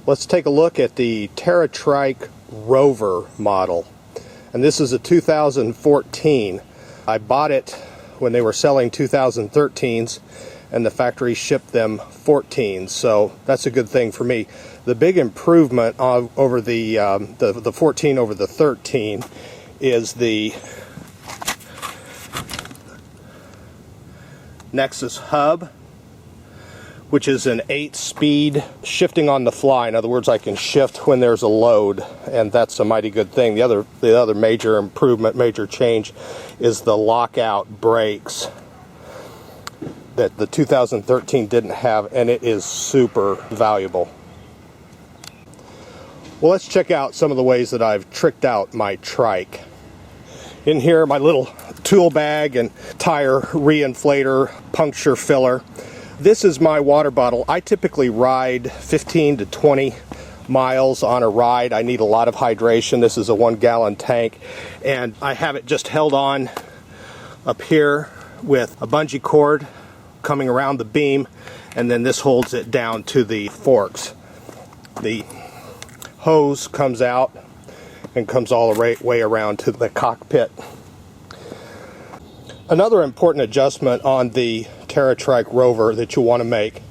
Let's take a look at the TerraTrike Rover model. And this is a 2014. I bought it when they were selling 2013s, and the factory shipped them 14s, so that's a good thing for me. The big improvement over the 14 over the 13 is the Nexus hub, which is an 8-speed shifting on the fly. In other words, I can shift when there's a load, and that's a mighty good thing. The other major improvement, major change, is the lockout brakes that the 2013 didn't have, and it is super valuable. Well, let's check out some of the ways that I've tricked out my trike. In here, my little tool bag and tire reinflator, puncture filler. This is my water bottle. I typically ride 15 to 20 miles on a ride. I need a lot of hydration. This is a 1-gallon tank, and I have it just held on up here with a bungee cord coming around the beam, and then this holds it down to the forks. The hose comes out and comes all the way around to the cockpit. Another important adjustment on the TerraTrike Rover that you want to make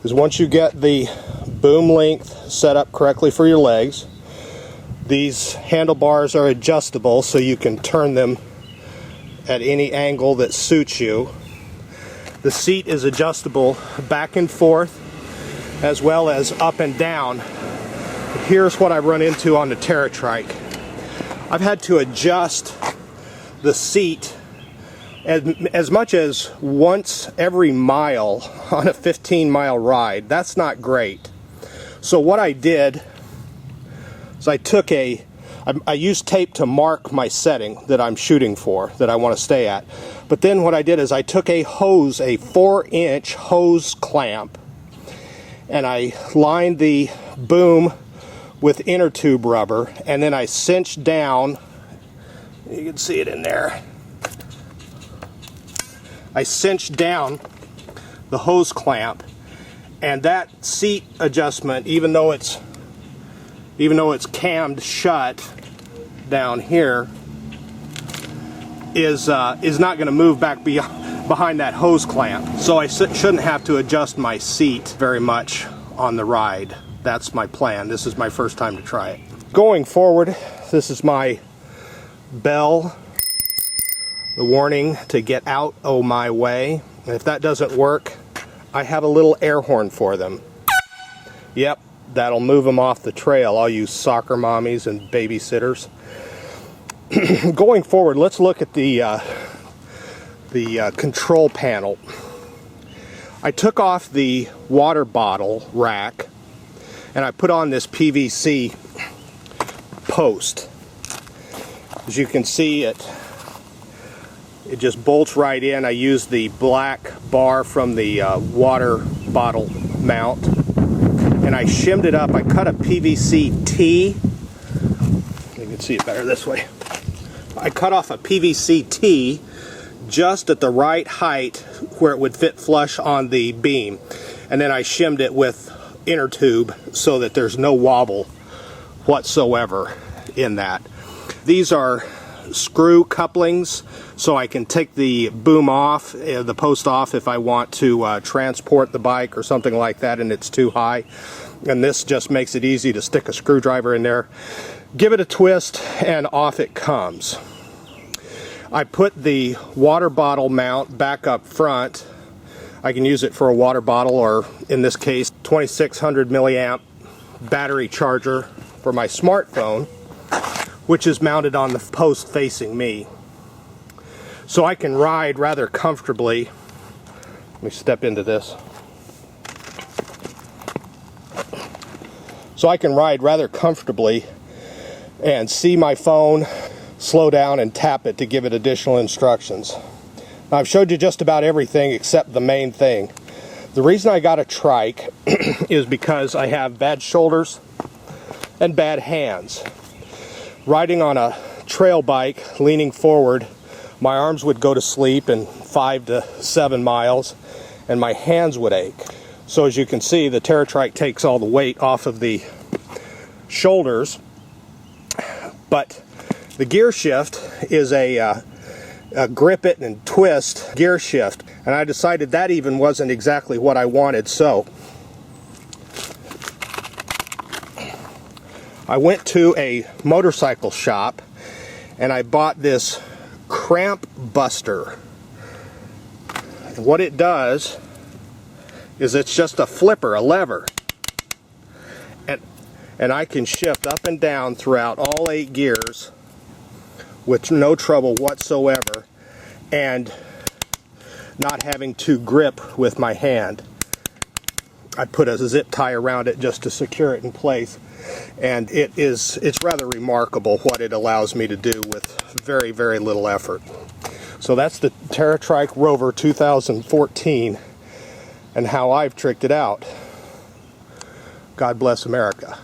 is once you get the boom length set up correctly for your legs, these handlebars are adjustable so you can turn them at any angle that suits you. The seat is adjustable back and forth as well as up and down. Here's what I run into on the TerraTrike. I've had to adjust the seat as much as once every mile on a 15-mile ride. That's not great. So what I did is I used tape to mark my setting that I'm shooting for, that I want to stay at. But then what I did is I took a 4-inch hose clamp, and I lined the boom with inner tube rubber, and then I cinched down, you can see it in there, I cinched down the hose clamp, and that seat adjustment, even though it's cammed shut down here, is not going to move back behind that hose clamp. So I shouldn't have to adjust my seat very much on the ride. That's my plan. This is my first time to try it. Going forward, this is my bell, the warning to get out of my way. And if that doesn't work, I have a little air horn for them. Yep, that'll move them off the trail, all you soccer mommies and babysitters. Going forward, let's look at the control panel. I took off the water bottle rack and I put on this PVC post. As you can see, it just bolts right in. I used the black bar from the water bottle mount, and I shimmed it up. I cut a PVC T. You can see it better this way. I cut off a PVC T just at the right height where it would fit flush on the beam, and then I shimmed it with inner tube so that there's no wobble whatsoever in that. These are screw couplings, so I can take the boom off, the post off, if I want to transport the bike or something like that and it's too high. And this just makes it easy to stick a screwdriver in there, give it a twist, and off it comes. I put the water bottle mount back up front. I can use it for a water bottle, or in this case 2600 milliamp battery charger for my smartphone, which is mounted on the post facing me. So I can ride rather comfortably. Let me step into this. So I can ride rather comfortably and see my phone, slow down and tap it to give it additional instructions. Now, I've showed you just about everything except the main thing. The reason I got a trike is because I have bad shoulders and bad hands. Riding on a trail bike, leaning forward, my arms would go to sleep in 5 to 7 miles, and my hands would ache. So as you can see, the TerraTrike takes all the weight off of the shoulders, but the gear shift is a grip it and twist gear shift, and I decided that even wasn't exactly what I wanted, so I went to a motorcycle shop and I bought this cramp buster. And what it does is it's just a flipper, a lever, and I can shift up and down throughout all 8 gears with no trouble whatsoever, and not having to grip with my hand. I put a zip tie around it just to secure it in place, and it's rather remarkable what it allows me to do with very, very little effort. So that's the TerraTrike Rover 2014 and how I've tricked it out. God bless America.